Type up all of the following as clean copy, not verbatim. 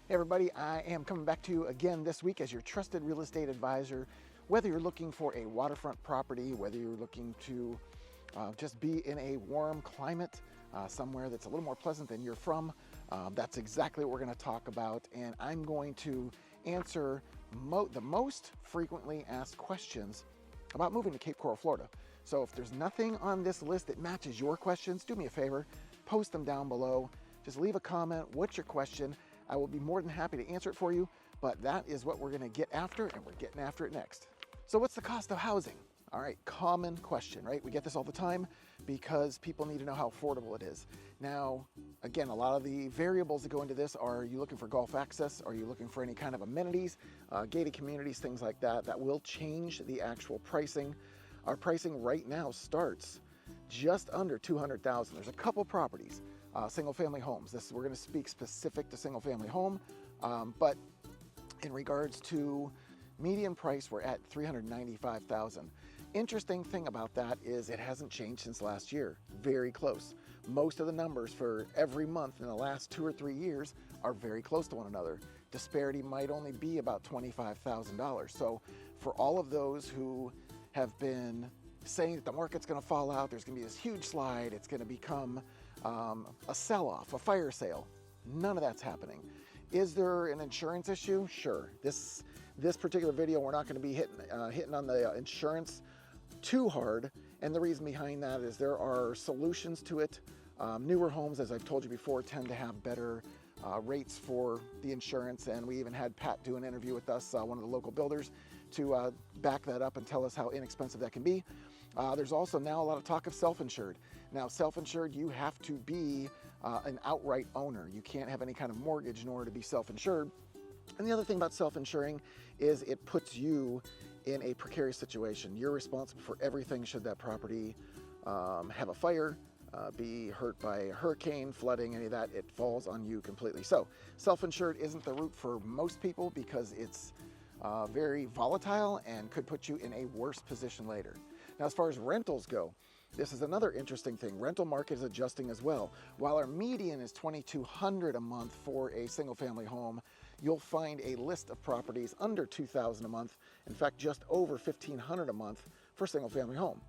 Hey everybody, I am coming back to you again this week as your trusted real estate advisor. Whether you're looking for a waterfront property, whether you're looking to just be in a warm climate, somewhere that's a little more pleasant than you're from, that's exactly what we're going to talk about. And I'm going to answer the most frequently asked questions about moving to Cape Coral, Florida. So if there's nothing on this list that matches your questions, do me a favor, post them down below. Just leave a comment. What's your question? I will be more than happy to answer it for you, but that is what we're going to get after, and we're getting after it next. So what's the cost of housing? All right, common question, right? We get this all the time because people need to know how affordable it is. Now, again, a lot of the variables that go into this are you looking for golf access? Are you looking for any kind of amenities, gated communities, things like that? That will change the actual pricing. Our pricing right now starts just under $200,000. There's a couple properties, single-family homes. We're going to speak specific to single-family home, but in regards to median price, we're at $395,000. Interesting thing about that is it hasn't changed since last year. Very close. Most of the numbers for every month in the last 2 or 3 years are very close to one another. Disparity might only be about $25,000. So for all of those who have been saying that the market's going to fall out, there's going to be this huge slide, it's going to become a sell-off, a fire sale. None of that's happening. Is there an insurance issue? Sure. This particular video, we're not going to be hitting on the insurance too hard, and the reason behind that is there are solutions to it. Newer homes, as I've told you before, tend to have better rates for the insurance, and we even had Pat do an interview with us, one of the local builders, to back that up and tell us how inexpensive that can be. There's also now a lot of talk of self-insured. Now, self-insured, you have to be an outright owner. You can't have any kind of mortgage in order to be self-insured. And the other thing about self-insuring is it puts you in a precarious situation. You're responsible for everything should that property have a fire, be hurt by a hurricane, flooding, any of that. It falls on you completely. So self-insured isn't the route for most people because it's very volatile and could put you in a worse position later. Now, as far as rentals go, this is another interesting thing. Rental market is adjusting as well. While our median is $2,200 a month for a single family home, you'll find a list of properties under $2,000 a month. In fact, just over $1,500 a month for single family home.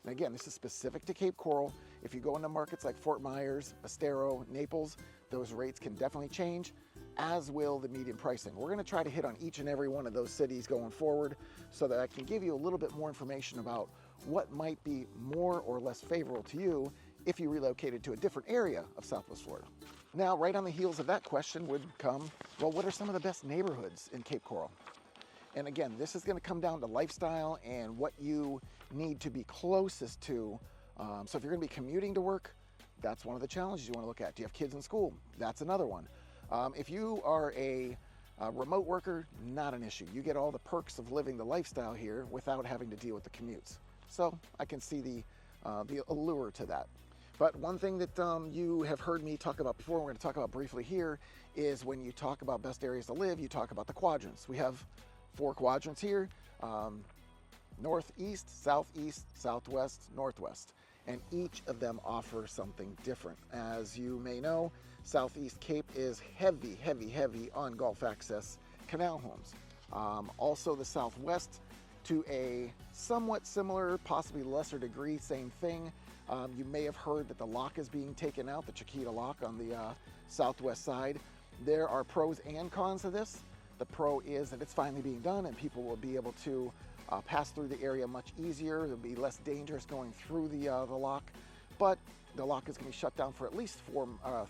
And again, this is specific to Cape Coral. If you go into markets like Fort Myers, Estero, Naples, those rates can definitely change, as will the median pricing. We're going to try to hit on each and every one of those cities going forward so that I can give you a little bit more information about what might be more or less favorable to you if you relocated to a different area of Southwest Florida. Now, right on the heels of that question would come, well, what are some of the best neighborhoods in Cape Coral? And again, this is going to come down to lifestyle and what you need to be closest to. So if you're going to be commuting to work, that's one of the challenges you want to look at. Do you have kids in school? That's another one. If you are a remote worker, not an issue. You get all the perks of living the lifestyle here without having to deal with the commutes. So I can see the allure to that. But one thing that you have heard me talk about before, we're going to talk about briefly here, is when you talk about best areas to live, you talk about the quadrants. We have 4 quadrants here, northeast, southeast, southwest, northwest. And each of them offer something different. As you may know, Southeast Cape is heavy, heavy, heavy on golf access canal homes. Also the Southwest, to a somewhat similar, possibly lesser degree, same thing. You may have heard that the lock is being taken out, the Chiquita lock on the southwest side. There are pros and cons to this. The pro is that it's finally being done and people will be able to pass through the area much easier. It'll be less dangerous going through the lock, but the lock is going to be shut down for at least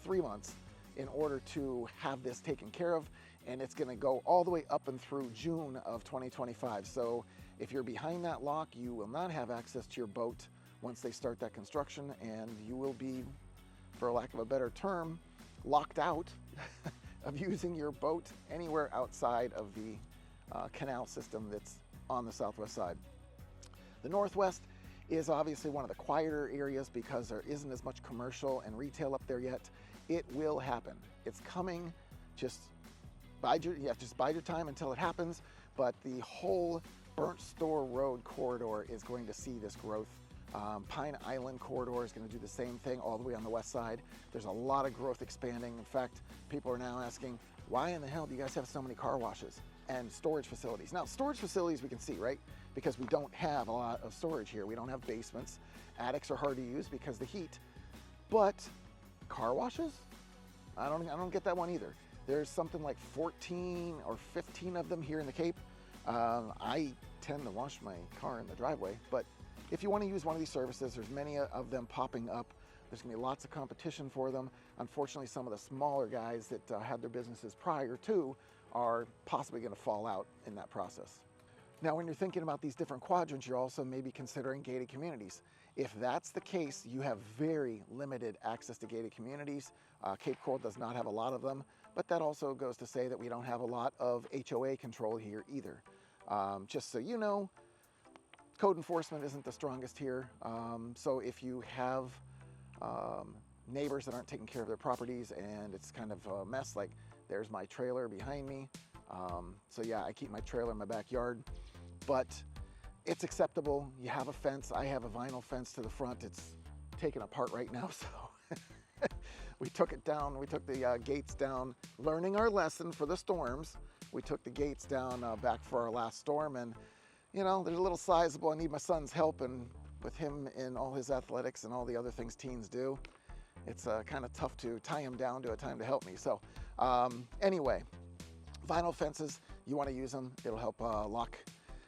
3 months in order to have this taken care of, and it's going to go all the way up and through June of 2025. So if you're behind that lock, you will not have access to your boat once they start that construction, and you will be, for lack of a better term, locked out of using your boat anywhere outside of the canal system that's on the southwest side. The northwest is obviously one of the quieter areas because there isn't as much commercial and retail up there yet. It will happen. It's coming. Just bide your time until it happens. But the whole Burnt Store Road corridor is going to see this growth. Pine Island corridor is going to do the same thing all the way on the west side. There's a lot of growth expanding. In fact, people are now asking, why in the hell do you guys have so many car washes and storage facilities? Now, storage facilities we can see, right? Because we don't have a lot of storage here. We don't have basements. Attics are hard to use because of the heat. But car washes? I don't get that one either. There's something like 14 or 15 of them here in the Cape. I tend to wash my car in the driveway, but if you want to use one of these services, there's many of them popping up. There's gonna be lots of competition for them. Unfortunately, some of the smaller guys that had their businesses prior to are possibly gonna fall out in that process. Now, when you're thinking about these different quadrants, you're also maybe considering gated communities. If that's the case, you have very limited access to gated communities. Cape Coral does not have a lot of them, but that also goes to say that we don't have a lot of HOA control here either. Just so you know, code enforcement isn't the strongest here. So if you have neighbors that aren't taking care of their properties and it's kind of a mess, like there's my trailer behind me. So yeah, I keep my trailer in my backyard, but it's acceptable. You have a fence. I have a vinyl fence to the front. It's taken apart right now, so we took it down. We took the gates down, learning our lesson for the storms. We took the gates down back for our last storm, and you know, they're a little sizable. I need my son's help, and with him in all his athletics and all the other things teens do, it's kind of tough to tie him down to a time to help me. So anyway, vinyl fences, you want to use them. It'll help lock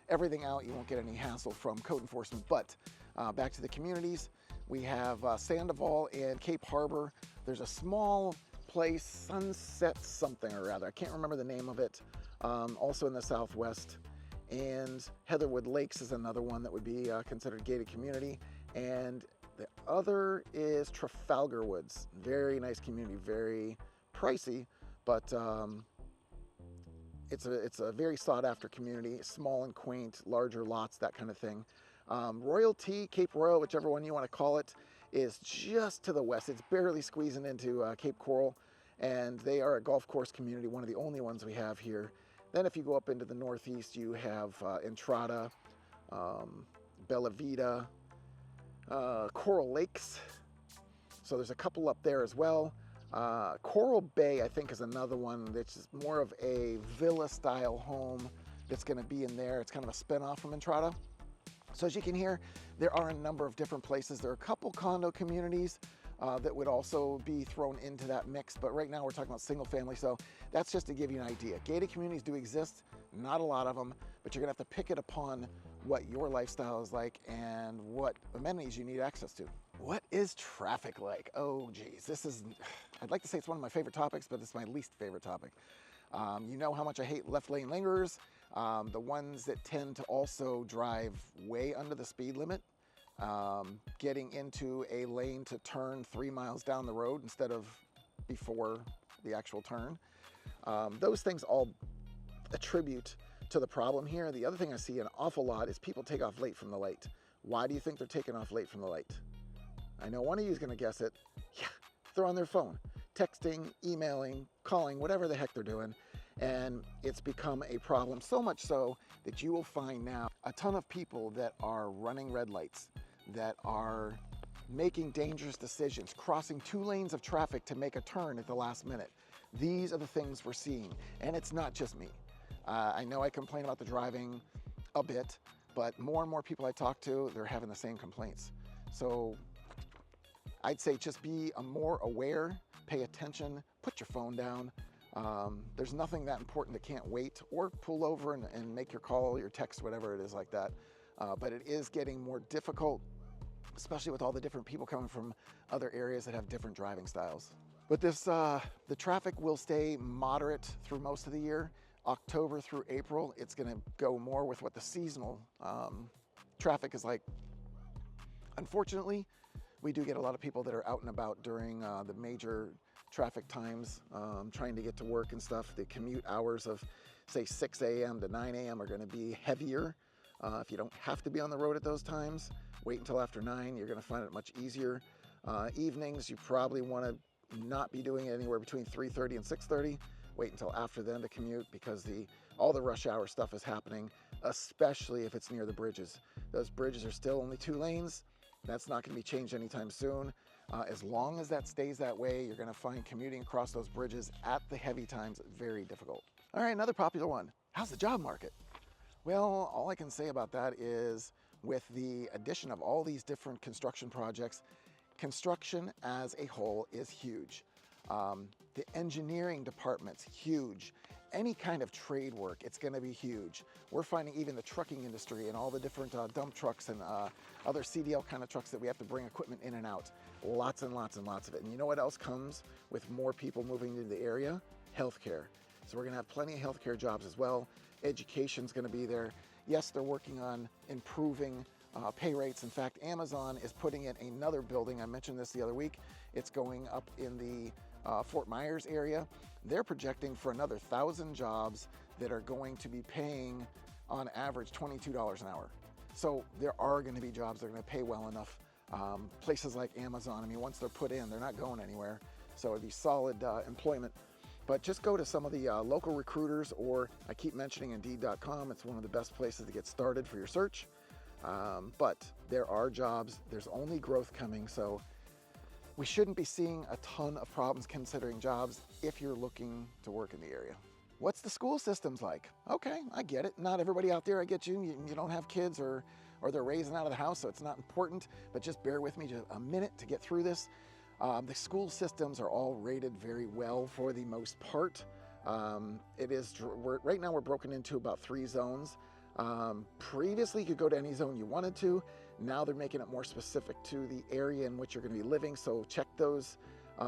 everything out. You won't get any hassle from code enforcement. But back to the communities, we have Sandoval and Cape Harbor. There's a small place, Sunset something or other. I can't remember the name of it. Also in the Southwest. And Heatherwood Lakes is another one that would be considered gated community. And the other is Trafalgar Woods. Very nice community, very pricey, but it's a very sought after community, small and quaint, larger lots, that kind of thing. Royalty, Cape Royal, whichever one you want to call it, is just to the west. It's barely squeezing into Cape Coral, and they are a golf course community, one of the only ones we have here. Then if you go up into the northeast, you have Entrada, Bella Vita, Coral Lakes. So there's a couple up there as well. Coral Bay, I think, is another one that's more of a villa-style home that's going to be in there. It's kind of a spin-off from Entrada. So as you can hear, there are a number of different places. There are a couple condo communities that would also be thrown into that mix, but right now we're talking about single family, so that's just to give you an idea. Gated communities do exist, not a lot of them, but you're gonna have to pick it upon what your lifestyle is like and what amenities you need access to. What is traffic like? Oh geez, this is, I'd like to say it's one of my favorite topics, but it's my least favorite topic. You know how much I hate left lane lingerers, the ones that tend to also drive way under the speed limit. Getting into a lane to turn 3 miles down the road instead of before the actual turn. Those things all attribute to the problem here. The other thing I see an awful lot is people take off late from the light. Why do you think they're taking off late from the light? I know one of you is going to guess it. Yeah, they're on their phone, texting, emailing, calling, whatever the heck they're doing. And it's become a problem, so much so that you will find now a ton of people that are running red lights, that are making dangerous decisions, crossing 2 lanes of traffic to make a turn at the last minute. These are the things we're seeing, and it's not just me. I know I complain about the driving a bit, but more and more people I talk to, they're having the same complaints. So I'd say just be more aware, pay attention, put your phone down. There's nothing that important that can't wait, or pull over and make your call, your text, whatever it is like that. But it is getting more difficult, especially with all the different people coming from other areas that have different driving styles. But this, the traffic will stay moderate through most of the year. October through April, it's gonna go more with what the seasonal traffic is like. Unfortunately, we do get a lot of people that are out and about during the major traffic times, trying to get to work and stuff. The commute hours of, say, 6 a.m. to 9 a.m. are gonna be heavier. If you don't have to be on the road at those times, wait until after 9. You're going to find it much easier. Evenings, you probably want to not be doing it anywhere between 3:30 and 6:30. Wait until after then to commute, because all the rush hour stuff is happening, especially if it's near the bridges. Those bridges are still only 2 lanes. That's not going to be changed anytime soon. As long as that stays that way, you're going to find commuting across those bridges at the heavy times very difficult. All right, another popular one. How's the job market? Well, all I can say about that is with the addition of all these different construction projects, construction as a whole is huge. The engineering department's huge. Any kind of trade work, it's going to be huge. We're finding even the trucking industry and all the different dump trucks and other CDL kind of trucks that we have to bring equipment in and out. Lots and lots and lots of it. And you know what else comes with more people moving into the area? Healthcare. So we're going to have plenty of healthcare jobs as well. Education's going to be there. Yes, they're working on improving pay rates. In fact, Amazon is putting in another building. I mentioned this the other week. It's going up in the Fort Myers area. They're projecting for another 1,000 jobs that are going to be paying on average $22 an hour. So there are going to be jobs that are going to pay well enough. Places like Amazon, I mean, once they're put in, they're not going anywhere. So it'd be solid employment. But just go to some of the local recruiters, or I keep mentioning Indeed.com. It's one of the best places to get started for your search. But there are jobs, there's only growth coming. So we shouldn't be seeing a ton of problems considering jobs if you're looking to work in the area. What's the school systems like? Okay, I get it. Not everybody out there, I get you. You don't have kids or they're raising out of the house, so it's not important, but just bear with me just a minute to get through this. The school systems are all rated very well for the most part. Right now we're broken into about 3 zones. Previously you could go to any zone you wanted to. Now they're making it more specific to the area in which you're going to be living. So check those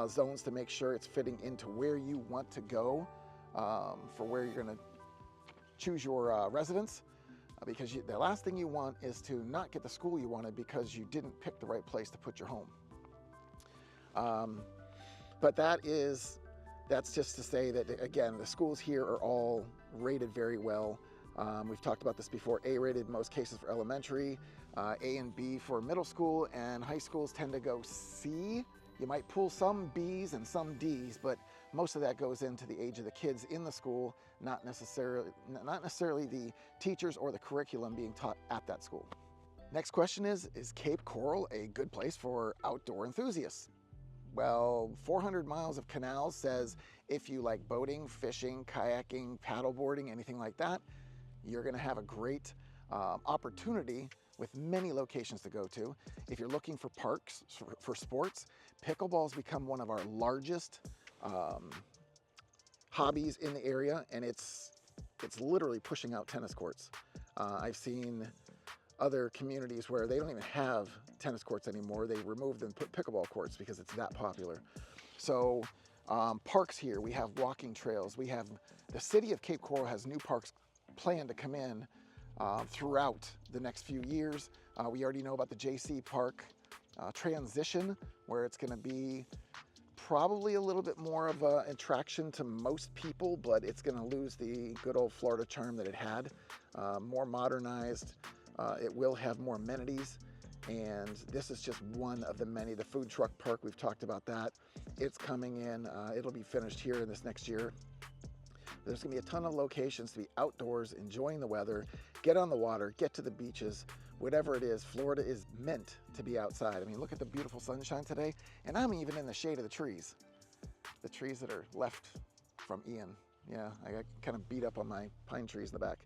zones to make sure it's fitting into where you want to go for where you're going to choose your residence. Because the last thing you want is to not get the school you wanted because you didn't pick the right place to put your home. But that's just to say that, again, the schools here are all rated very well. We've talked about this before. A rated in most cases for elementary, A and B for middle school, and high schools tend to go C. You might pull some B's and some D's, but most of that goes into the age of the kids in the school, not necessarily the teachers or the curriculum being taught at that school. Next question is Cape Coral a good place for outdoor enthusiasts? Well, 400 miles of canals says if you like boating, fishing, kayaking, paddleboarding, anything like that, you're going to have a great opportunity with many locations to go to. If you're looking for parks for sports, pickleball's become one of our largest hobbies in the area, and it's literally pushing out tennis courts. I've seen other communities where they don't even have tennis courts anymore. They removed and put pickleball courts because it's that popular. So parks here, we have walking trails. We have the city of Cape Coral has new parks planned to come in throughout the next few years. We already know about the JC Park transition, where it's going to be probably a little bit more of an attraction to most people, but it's going to lose the good old Florida charm that it had. More modernized. It will have more amenities, and this is just one of the many. The food truck park, we've talked about that. It's coming in. It'll be finished here in this next year. There's going to be a ton of locations to be outdoors, enjoying the weather, get on the water, get to the beaches, whatever it is. Florida is meant to be outside. I mean, look at the beautiful sunshine today, and I'm even in the shade of the trees that are left from Ian. Yeah, I got kind of beat up on my pine trees in the back.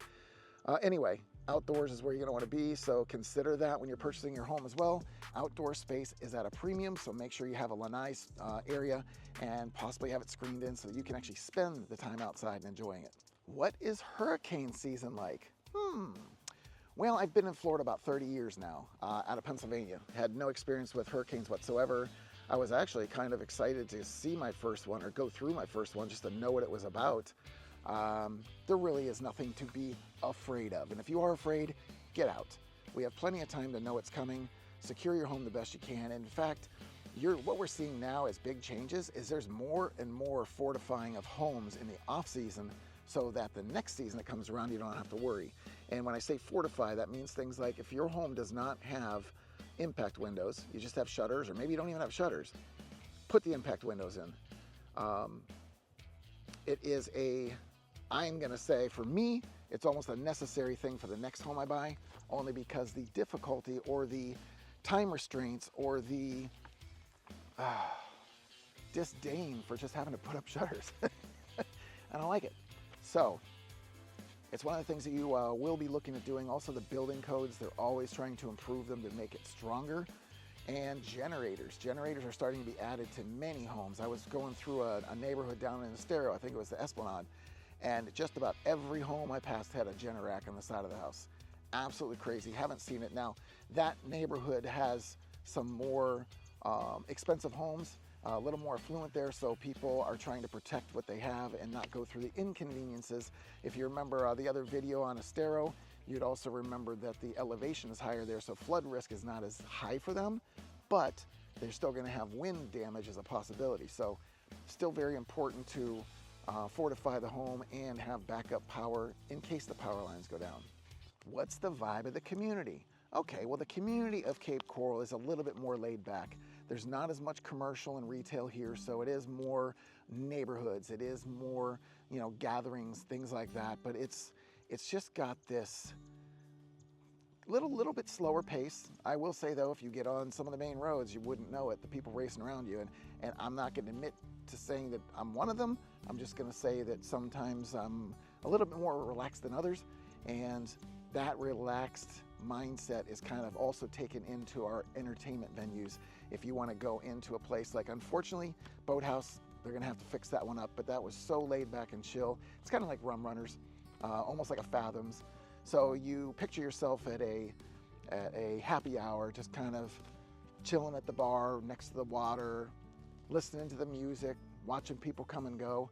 Anyway, outdoors is where you're going to want to be, so consider that when you're purchasing your home as well. Outdoor space is at a premium, so make sure you have a lanai area and possibly have it screened in so that you can actually spend the time outside and enjoying it. What is hurricane season like? Well, I've been in Florida about 30 years now, out of Pennsylvania. Had no experience with hurricanes whatsoever. I was actually kind of excited to see my first one or go through my first one just to know what it was about. There really is nothing to be afraid of. And if you are afraid, get out. We have plenty of time to know it's coming. Secure your home the best you can. And in fact, what we're seeing now as big changes is there's more and more fortifying of homes in the off season so that the next season that comes around, you don't have to worry. And when I say fortify, that means things like if your home does not have impact windows, you just have shutters, or maybe you don't even have shutters, put the impact windows in. It is I'm gonna say, for me, it's almost a necessary thing for the next home I buy, only because the difficulty or the time restraints or the disdain for just having to put up shutters. I don't like it. So it's one of the things that you will be looking at doing. Also the building codes, they're always trying to improve them to make it stronger. And generators. Generators are starting to be added to many homes. I was going through a neighborhood down in Estero, I think it was the Esplanade, and just about every home I passed had a Generac on the side of the house. Absolutely crazy. Haven't seen it. Now, that neighborhood has some more expensive homes, a little more affluent there, so people are trying to protect what they have and not go through the inconveniences. If you remember the other video on Estero, you'd also remember that the elevation is higher there, so flood risk is not as high for them, but they're still going to have wind damage as a possibility. So still very important to fortify the home and have backup power in case the power lines go down. What's the vibe of the community? Okay, well, the community of Cape Coral is a little bit more laid back. There's not as much commercial and retail here, so it is more neighborhoods. It is more, you know, gatherings, things like that. But it's just got this little bit slower pace. I will say though, if you get on some of the main roads, you wouldn't know it. The people racing around you, and I'm not going to admit to saying that I'm one of them. I'm just going to say that sometimes I'm a little bit more relaxed than others, and that relaxed mindset is kind of also taken into our entertainment venues. If you want to go into a place like, unfortunately, Boathouse, they're going to have to fix that one up, but that was so laid back and chill. It's kind of like Rum Runners, almost like a Fathoms. So you picture yourself at a happy hour, just kind of chilling at the bar next to the water, listening to the music, watching people come and go.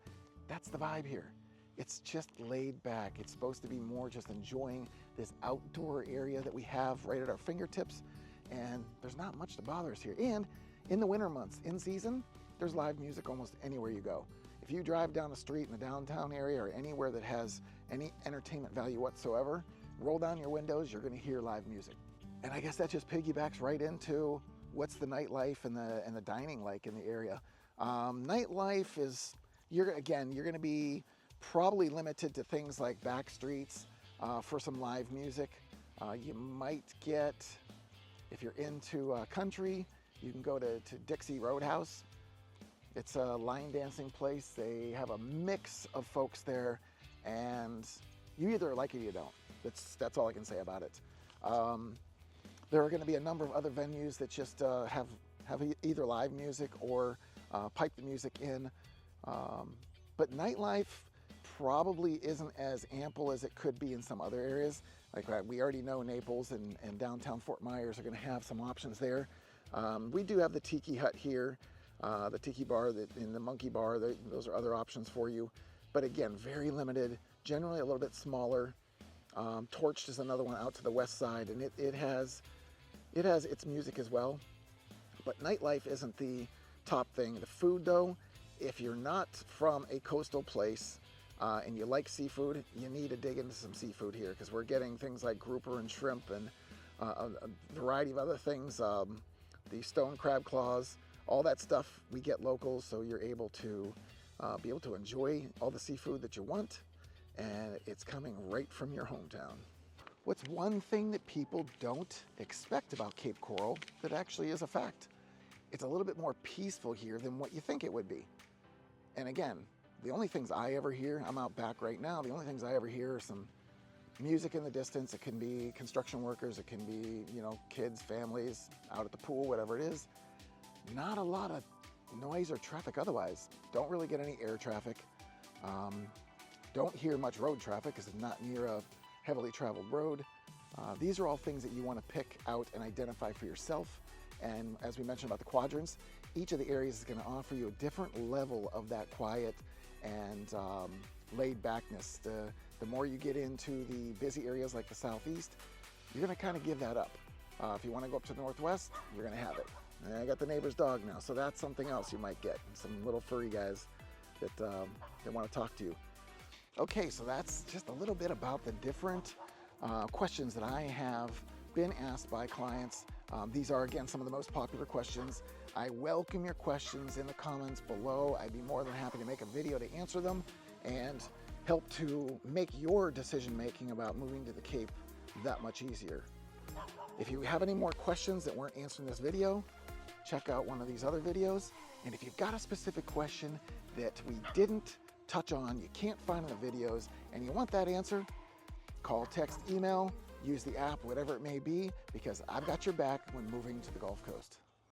That's the vibe here. It's just laid back. It's supposed to be more just enjoying this outdoor area that we have right at our fingertips, and there's not much to bother us here. And in the winter months, in season, there's live music almost anywhere you go. If you drive down the street in the downtown area or anywhere that has any entertainment value whatsoever, roll down your windows, you're going to hear live music. And I guess that just piggybacks right into what's the nightlife and the dining like in the area. Nightlife is, you're going to be probably limited to things like back streets for some live music. You might get, if you're into country, you can go to Dixie Roadhouse. It's a line dancing place. They have a mix of folks there, and you either like it or you don't. That's all I can say about it. There are going to be a number of other venues that just have either live music or pipe the music in. But nightlife probably isn't as ample as it could be in some other areas. Like we already know Naples and downtown Fort Myers are going to have some options there. We do have the Tiki Hut here, the Tiki Bar, and the Monkey Bar. Those are other options for you. But again, very limited, generally a little bit smaller. Torched is another one out to the west side, and it has its music as well. But nightlife isn't the top thing. The food though, if you're not from a coastal place and you like seafood, you need to dig into some seafood here, because we're getting things like grouper and shrimp and a variety of other things. The stone crab claws, all that stuff we get local, so you're able to be able to enjoy all the seafood that you want, and it's coming right from your hometown. What's one thing that people don't expect about Cape Coral that actually is a fact? It's a little bit more peaceful here than what you think it would be. And again, the only things I ever hear, I'm out back right now, the only things I ever hear are some music in the distance. It can be construction workers, it can be, you know, kids, families out at the pool, whatever it is. Not a lot of noise or traffic otherwise. Don't really get any air traffic. Don't hear much road traffic because it's not near a heavily traveled road. These are all things that you want to pick out and identify for yourself. And as we mentioned about the quadrants, each of the areas is going to offer you a different level of that quiet and laid backness. The more you get into the busy areas like the southeast, you're going to kind of give that up. If you want to go up to the northwest, you're going to have it. And I got the neighbor's dog now, so that's something else you might get. Some little furry guys that want to talk to you. Okay, so that's just a little bit about the different questions that I have been asked by clients. These are, again, some of the most popular questions. I welcome your questions in the comments below. I'd be more than happy to make a video to answer them and help to make your decision making about moving to the Cape that much easier. If you have any more questions that weren't answered in this video, check out one of these other videos. And if you've got a specific question that we didn't touch on, you can't find in the videos, and you want that answer, call, text, email, use the app, whatever it may be, because I've got your back when moving to the Gulf Coast.